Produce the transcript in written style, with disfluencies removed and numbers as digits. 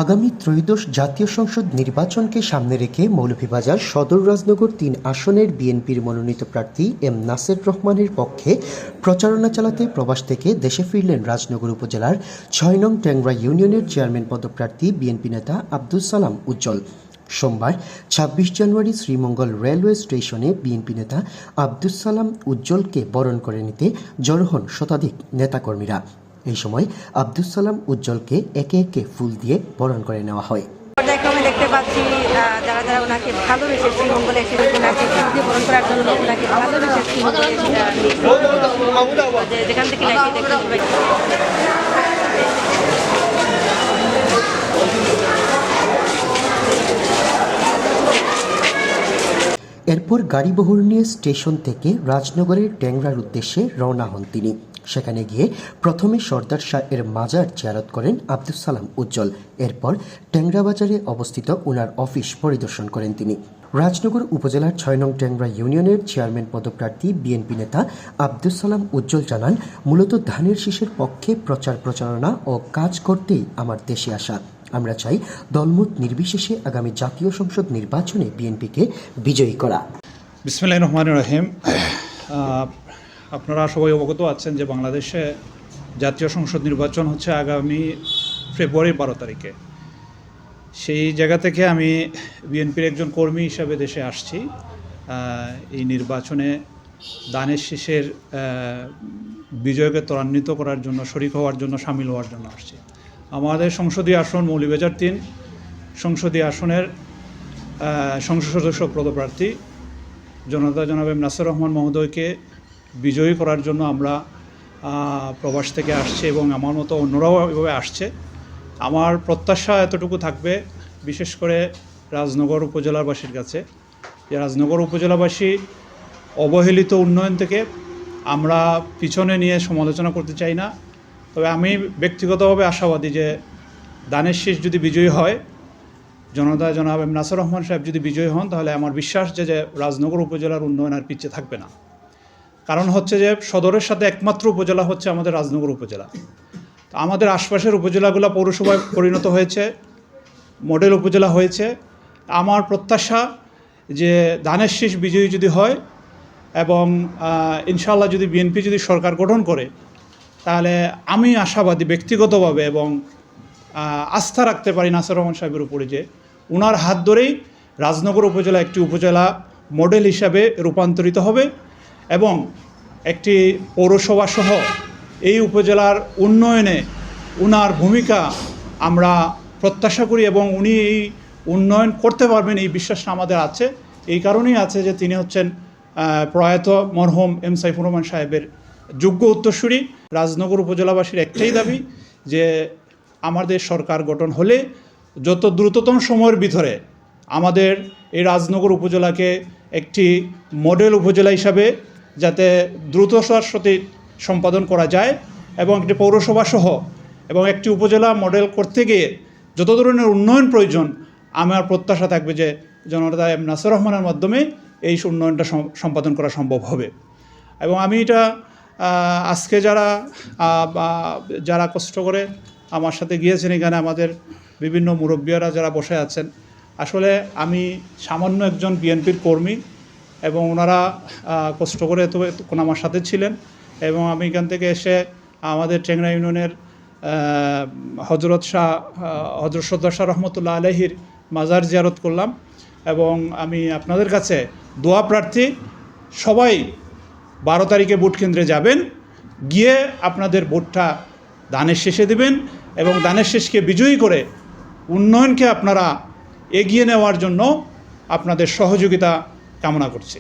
আগামী ত্রয়োদশ জাতীয় সংসদ নির্বাচনকে সামনে রেখে মৌলভীবাজার সদর রাজনগর ৩ আসনের বিএনপির মনোনীত প্রার্থী এম নাসের রহমানের পক্ষে প্রচারণা চালাতে প্রবাস থেকে দেশে ফিরলেন রাজনগর উপজেলার ৬ নং ট্যাংরা ইউনিয়নের চেয়ারম্যান পদপ্রার্থী বিএনপি নেতা আব্দুস সালাম উজ্জ্বল। সোমবার ২৬ জানুয়ারি শ্রীমঙ্গল রেলওয়ে স্টেশনে বিএনপি নেতা আব্দুস সালাম উজ্জ্বলকে বরণ করে নিতে জড়ো হন শতাধিক নেতাকর্মীরা। এই সময় আব্দুস সালাম উজ্জ্বলকে একে একে ফুল দিয়ে বরণ করে নেওয়া হয়। দেখতে পাচ্ছি যারা যারা ওনাকে ভালোবেসে শ্রীমঙ্গলে এসে ওনাকে ফুল দিয়ে বরণ করার জন্য ওনাকে ভালোবেসে যেখান থেকে এরপর গাড়িবহর নিয়ে স্টেশন থেকে রাজনগরের ট্যাংরার উদ্দেশ্যে রওনা হন তিনি। সেখানে গিয়ে প্রথমে সর্দার শাহ এর মাজার জিয়ারত করেন আব্দুস সালাম উজ্জ্বল। এরপর ট্যাংরা বাজারে অবস্থিত ওনার অফিস পরিদর্শন করেন তিনি। রাজনগর উপজেলার ৬ নং ট্যাংরা ইউনিয়নের চেয়ারম্যান পদপ্রার্থী বিএনপি নেতা আব্দুস সালাম উজ্জ্বল জানান, মূলত ধানের শীষের পক্ষে প্রচারণা ও কাজ করতেই আমার দেশে আসা। আমরা চাই দলমত নির্বিশেষে আগামী জাতীয় সংসদ নির্বাচনে বিএনপিকে বিজয়ী করা। বিসমিল্লাহির রহমানির রহিম। আপনারা সবাই অবগত আছেন যে বাংলাদেশে জাতীয় সংসদ নির্বাচন হচ্ছে আগামী ফেব্রুয়ারির ১২ তারিখে। সেই জায়গা থেকে আমি বিএনপির একজন কর্মী হিসাবে দেশে আসছি। এই নির্বাচনে ধানের শীষের বিজয়কে ত্বরান্বিত করার জন্য, শরিক হওয়ার জন্য, সামিল হওয়ার জন্য আসছি। আমাদের সংসদীয় আসন মৌলভীবাজার ৩ সংসদীয় আসনের সংসদ সদস্য পদপ্রার্থী জনাব এম নাসের রহমান মহোদয়কে বিজয়ী করার জন্য আমরা প্রবাস থেকে আসছি এবং আমার মতো অন্যরাও এভাবে আসছে। আমার প্রত্যাশা এতটুকু থাকবে, বিশেষ করে রাজনগর উপজেলাবাসীর কাছে, যে রাজনগর উপজেলাবাসী অবহেলিত উন্নয়ন থেকে আমরা পিছনে নিয়ে সমালোচনা করতে চাই না। তবে আমি ব্যক্তিগতভাবে আশাবাদী যে ধানের শীষ যদি বিজয়ী হয়, জনাব এম নাসের রহমান সাহেব যদি বিজয়ী হন, তাহলে আমার বিশ্বাস যে রাজনগর উপজেলার উন্নয়ন আর পিছিয়ে থাকবে না। কারণ হচ্ছে যে সদরের সাথে একমাত্র উপজেলা হচ্ছে আমাদের রাজনগর উপজেলা। তো আমাদের আশপাশের উপজেলাগুলো পৌরসভায় পরিণত হয়েছে, মডেল উপজেলা হয়েছে। আমার প্রত্যাশা যে ধানের শীষ বিজয়ী যদি হয় এবং ইনশাআল্লাহ যদি বিএনপি যদি সরকার গঠন করে, তাহলে আমি আশাবাদী ব্যক্তিগতভাবে এবং আস্থা রাখতে পারি নাসের রহমান সাহেবের উপরে যে ওনার হাত ধরেই রাজনগর উপজেলা একটি উপজেলা মডেল হিসাবে রূপান্তরিত হবে এবং একটি পৌরসভা সহ এই উপজেলার উন্নয়নে ওনার ভূমিকা আমরা প্রত্যাশা করি এবং উনি এই উন্নয়ন করতে পারবেন এই বিশ্বাসটা আমাদের আছে। এই কারণেই আছে যে তিনি হচ্ছেন প্রয়াত মরহুম এম সাইফুর রহমান সাহেবের যোগ্য উত্তরসূরি। রাজনগর উপজেলাবাসীর একটাই দাবি যে আমাদের সরকার গঠন হলে যত দ্রুততম সময়ের ভিতরে আমাদের এই রাজনগর উপজেলাকে একটি মডেল উপজেলা হিসাবে যাতে দ্রুততার সাথে সম্পাদন করা যায় এবং একটি পৌরসভা সহ এবং একটি উপজেলা মডেল করতে গিয়ে যত ধরনের উন্নয়ন প্রয়োজন, আমার প্রত্যাশা থাকবে যে জনাব এম নাসের রহমানের মাধ্যমে এই উন্নয়নটা সম্পাদন করা সম্ভব হবে। এবং আমি এটা আজকে যারা কষ্ট করে আমার সাথে গিয়েছেন, এখানে আমাদের বিভিন্ন মুরব্বীরা যারা বসে আছেন, আসলে আমি সামান্য একজন বিএনপির কর্মী এবং ওনারা কষ্ট করে তখন আমার সাথে ছিলেন এবং আমি এখান থেকে এসে আমাদের ট্যাংরা ইউনিয়নের হজরত সর্দার শাহ রহমতুল্লাহ আলাইহির মাজার জিয়ারত করলাম এবং আমি আপনাদের কাছে দোয়া প্রার্থী, সবাই 12 তারিখে ভোট কেন্দ্রে যাবেন, গিয়ে আপনাদের ভোটটা ধানের শীষে দেবেন এবং ধানের শীষকে বিজয়ী করে উন্নয়নকে আপনারা এগিয়ে নেওয়ার জন্য আপনাদের সহযোগিতা কামনা করছি।